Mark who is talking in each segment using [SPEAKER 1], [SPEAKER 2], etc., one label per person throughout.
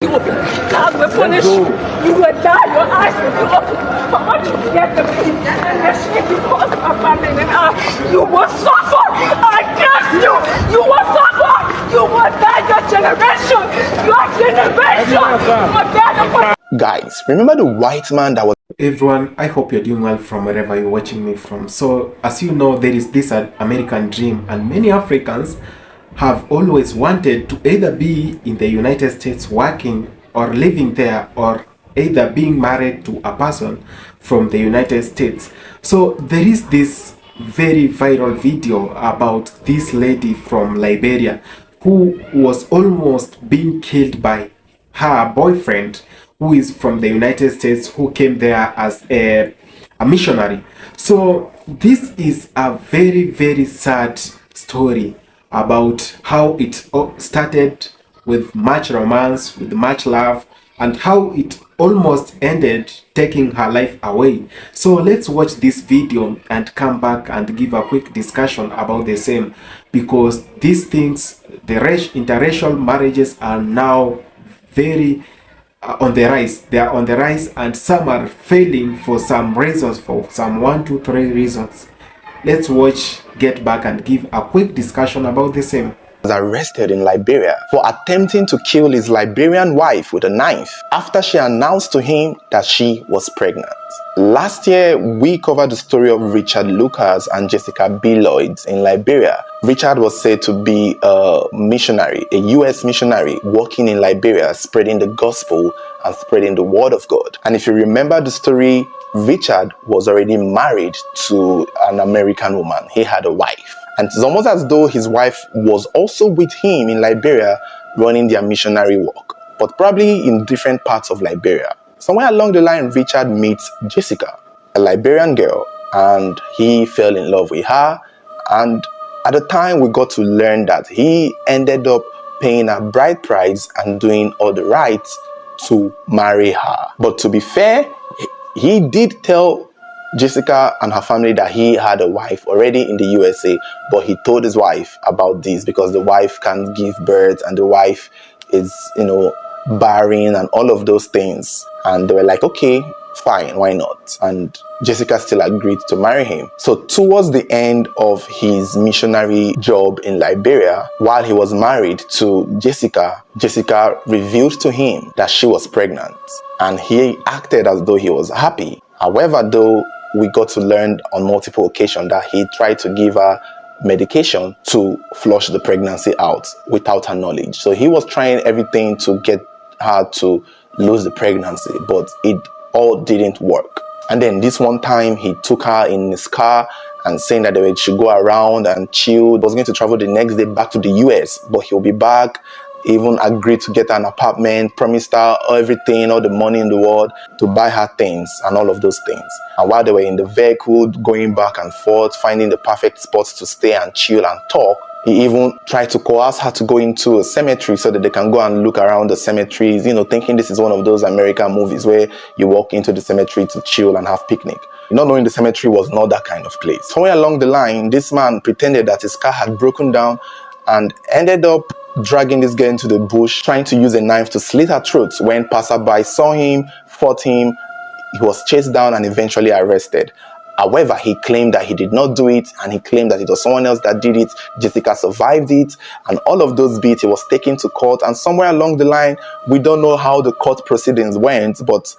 [SPEAKER 1] God will punish you. You will die. Your eyes will be open. But what you get to me and the shame you caused my family and I, you will suffer. I curse you. You will suffer. You will die. Your generation.
[SPEAKER 2] Guys, remember the white man that was... Hey everyone, I hope you're doing well from wherever you're watching me from. So, as you know, there is this American dream, and many Africans have always wanted to either be in the United States working or living there, or either being married to a person from the United States. So there is this very viral video about this lady from Liberia who was almost being killed by her boyfriend, who is from the United States, who came there as a missionary. So this is a very, very sad story about how it started with much romance, with much love, and how it almost ended taking her life away. So let's watch this video and come back and give a quick discussion about the same, because these things, the interracial marriages, are now very on the rise. They are on the rise, and some are failing for some reasons, for some 1, 2, 3 reasons. Let's watch, get back, and give a quick discussion about the same.
[SPEAKER 3] Was arrested in Liberia for attempting to kill his Liberian wife with a knife after she announced to him that she was pregnant. Last year, we covered the story of Richard Lucas and Jessica B. Lloyd in Liberia. Richard was said to be a missionary, a U.S. missionary working in Liberia, spreading the gospel and spreading the word of God. And if you remember the story, Richard was already married to an American woman. He had a wife. And it's almost as though his wife was also with him in Liberia running their missionary work, but probably in different parts of Liberia. Somewhere along the line, Richard meets Jessica, a Liberian girl, and he fell in love with her. And at the time, we got to learn that he ended up paying a bride price and doing all the rights to marry her. But to be fair, he did tell Jessica and her family that he had a wife already in the USA, but he told his wife about this because the wife can't give birth and the wife is, barren and all of those things. And they were like, okay, fine, why not? And Jessica still agreed to marry him. So towards the end of his missionary job in Liberia, while he was married to Jessica, Jessica revealed to him that she was pregnant, and he acted as though he was happy. However, though, we got to learn on multiple occasions that he tried to give her medication to flush the pregnancy out without her knowledge. So he was trying everything to get her to lose the pregnancy, but it all didn't work. And then this one time he took her in his car and saying that they should go around and chill. He was going to travel the next day back to the US, but he'll be back. Even agreed to get an apartment, promised her everything, all the money in the world to buy her things and all of those things. And while they were in the vehicle going back and forth, finding the perfect spots to stay and chill and talk, he even tried to coerce her to go into a cemetery so that they can go and look around the cemeteries, thinking this is one of those American movies where you walk into the cemetery to chill and have picnic. Not knowing the cemetery was not that kind of place. Somewhere along the line, this man pretended that his car had broken down and ended up dragging this girl into the bush, trying to use a knife to slit her throat. When passerby saw him, fought him, he was chased down and eventually arrested. However, he claimed that he did not do it, and he claimed that it was someone else that did it. Jessica survived it, and all of those bits, he was taken to court. And somewhere along the line, we don't know how the court proceedings went, but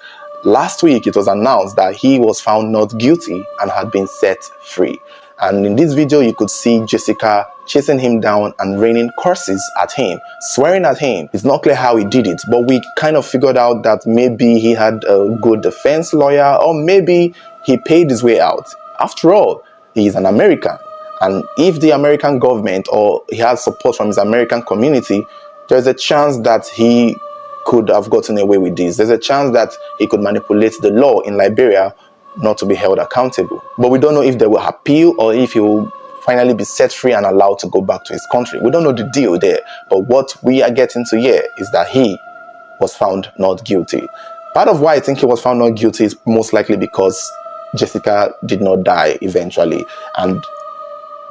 [SPEAKER 3] last week it was announced that he was found not guilty and had been set free. And in this video, you could see Jessica chasing him down and raining curses at him, swearing at him. It's not clear how he did it, but we kind of figured out that maybe he had a good defense lawyer, or maybe he paid his way out. After all, he is an American. And if the American government, or he has support from his American community, there's a chance that he could have gotten away with this. There's a chance that he could manipulate the law in Liberia not to be held accountable. But we don't know if they will appeal or if he will finally be set free and allowed to go back to his country. We don't know the deal there. But what we are getting to here is that he was found not guilty. Part of why I think he was found not guilty is most likely because Jessica did not die eventually. And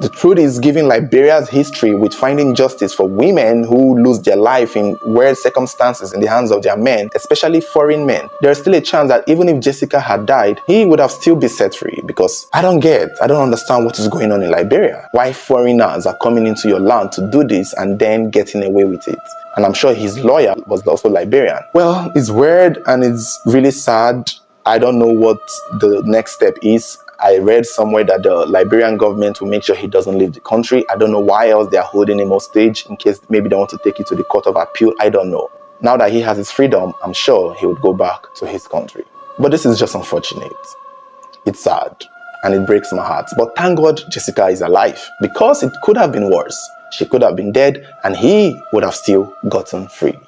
[SPEAKER 3] The truth is, given Liberia's history with finding justice for women who lose their life in weird circumstances in the hands of their men, especially foreign men, there's still a chance that even if Jessica had died, he would have still been set free. Because I don't understand what is going on in Liberia. Why foreigners are coming into your land to do this and then getting away with it. And I'm sure his lawyer was also Liberian. Well, it's weird and it's really sad. I don't know what the next step is. I read somewhere that the Liberian government will make sure he doesn't leave the country. I don't know why else they are holding him hostage, in case maybe they want to take it to the court of appeal. I don't know. Now that he has his freedom, I'm sure he would go back to his country. But this is just unfortunate. It's sad and it breaks my heart. But thank God Jessica is alive, because it could have been worse. She could have been dead and he would have still gotten free.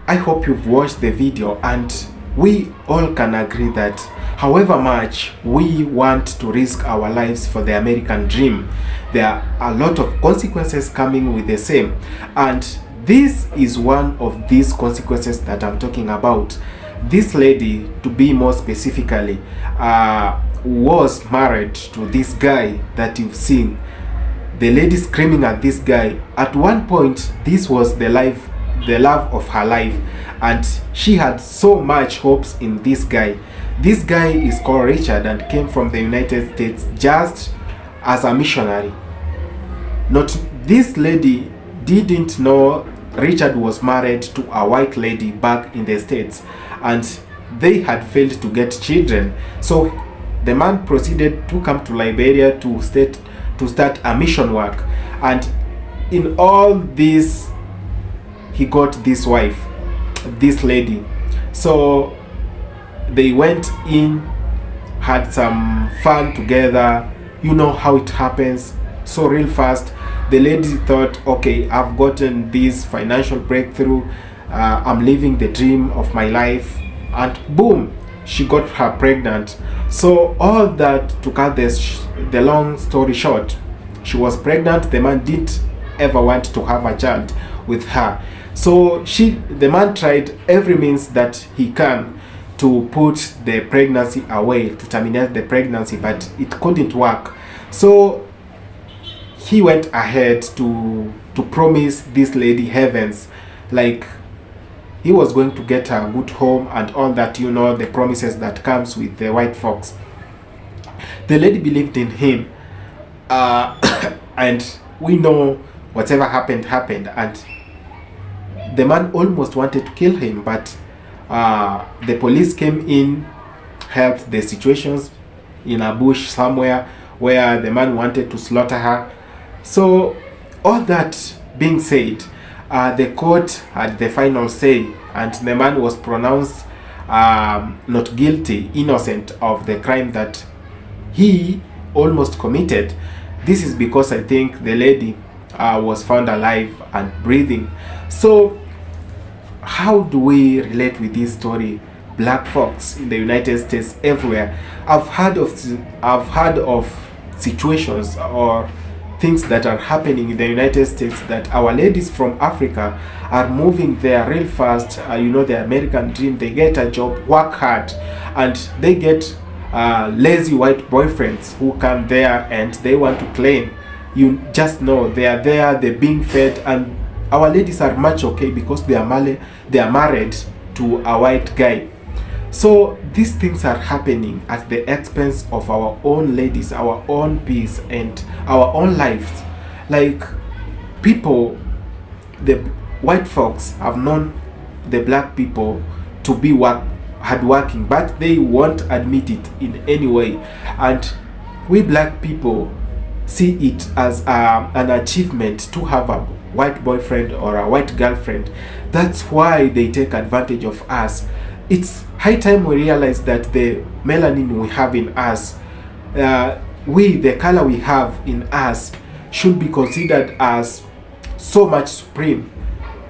[SPEAKER 2] I hope you've watched the video, and we all can agree that however much we want to risk our lives for the American dream, there are a lot of consequences coming with the same. And this is one of these consequences that I'm talking about. This lady, to be more specifically, was married to this guy that you've seen. The lady screaming at this guy. At one point, this was the love of her life, and she had so much hopes in this guy. This guy is called Richard and came from the United States just as a missionary. This lady didn't know Richard was married to a white lady back in the States, and they had failed to get children. So the man proceeded to come to Liberia to start a mission work, and in all this he got this wife, this lady. So they went in, had some fun together. You know how it happens, so real fast. The lady thought, okay, I've gotten this financial breakthrough, I'm living the dream of my life, and boom, she got her pregnant. So all that, to cut the long story short, she was pregnant. The man didn't ever want to have a child with her. So the man tried every means that he can to put the pregnancy away, to terminate the pregnancy, but it couldn't work. So he went ahead to promise this lady heavens, like he was going to get a good home and all that, you know, the promises that comes with the white folks. The lady believed in him, and we know whatever happened, and the man almost wanted to kill him, but the police came in, helped the situations in a bush somewhere where the man wanted to slaughter her. So all that being said, the court had the final say, and the man was pronounced not guilty, innocent of the crime that he almost committed. This is because I think the lady was found alive and breathing. So how do we relate with this story? Black folks in the United States, everywhere. I've heard of situations or things that are happening in the United States, that our ladies from Africa are moving there real fast. You know, the American dream, they get a job, work hard, and they get lazy white boyfriends who come there and they want to claim. You just know they are there, they're being fed, and our ladies are much okay because they are married to a white guy. So these things are happening at the expense of our own ladies, our own peace, and our own lives. Like, people, the white folks have known the black people to be hardworking, but they won't admit it in any way. And we black people see it as an achievement to have a white boyfriend or a white girlfriend. That's why they take advantage of us. It's high time we realize that the melanin we have in us, the color we have in us, should be considered as so much supreme.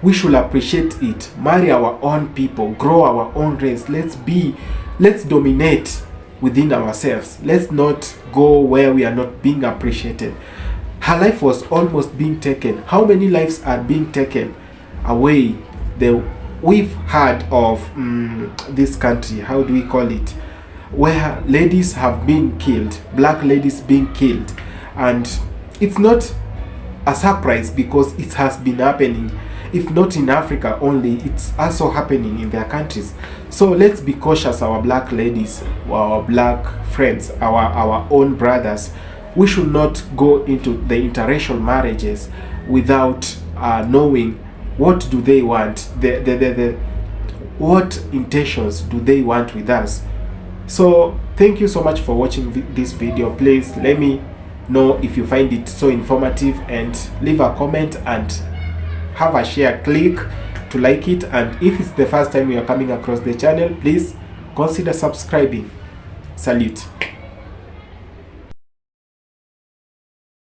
[SPEAKER 2] We should appreciate it, marry our own people, grow our own race. Let's dominate within ourselves. Let's not go where we are not being appreciated. Her life was almost being taken. How many lives are being taken away? We've heard of this country, how do we call it, where ladies have been killed, black ladies being killed, and it's not a surprise because it has been happening. If not in Africa only, it's also happening in their countries. So let's be cautious, our black ladies, our black friends, our own brothers. We should not go into the interracial marriages without knowing what do they want, what intentions do they want with us. So thank you so much for watching this video. Please let me know if you find it so informative, and leave a comment and have a share. Click to like it, and if it's the first time you are coming across the channel, please consider subscribing. Salute.